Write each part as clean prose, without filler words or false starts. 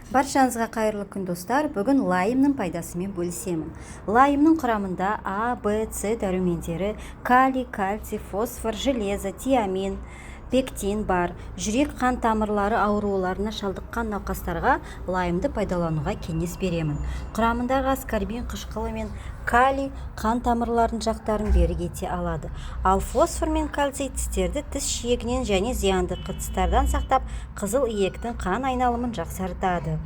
Баршаңызға қайырлы күн достар. Бүгін лайымның пайдасымен бөлісемін. Лайымның құрамында А, Б, С дәрумендері, калий, кальций, фосфор, железо, тиамин, пектин бар. Жүрек қан тамырлары ауруларына шалдыққан науқастарға лайымды пайдалануға кеңес беремін. Құрамындағы аскорбин қышқылы мен калий қан тамырларын жақтарын берік ете алады. Ал фосфор мен кальций тістерді тіс шиегінен және зиянды қыртыстардан сақтап, қызыл иектің қан айналымын жақсартады.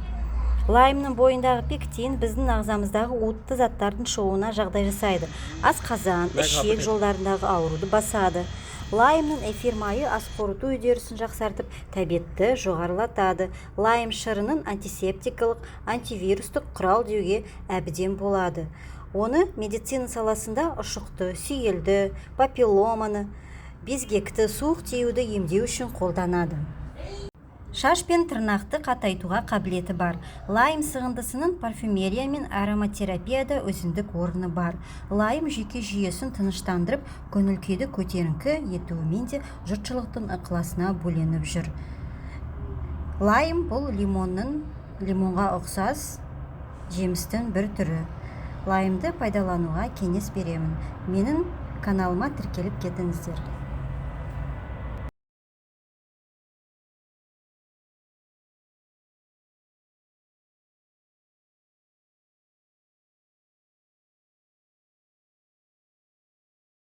Лаймның бойындағы пектин біздің ағзамыздағы уытты заттардың шығуына жағдай жасайды. Асқазан, ішек жолдарындағы ауруды басады. Лаймның эфир майы ас қорыту үдерісін жақсартып, тәбетті жоғарылатады. Лайм шырының антисептикалық, антивирустық құрал деуге әбден болады. Оны медицина саласында ұшықты, сүйелді, папилломаны, безгекті, суық тиюді емдеу үшін қолданады. Шаш пен тырнақты қатайтуға қабілеті бар. Лайм сығындысының парфюмерия мен ароматерапияда өзіндік орны бар. Лайм жүйке жүйесін тыныштандырып, көңіл-күйді көтеріңкі етуімен де жұртшылықтың ықыласына бөленіп жүр. Лайм бұл лимонға ұқсас жемістің бір түрі. Лаймды пайдалануға кеңес беремін. Менің каналыма тіркеліп кетіңіздер.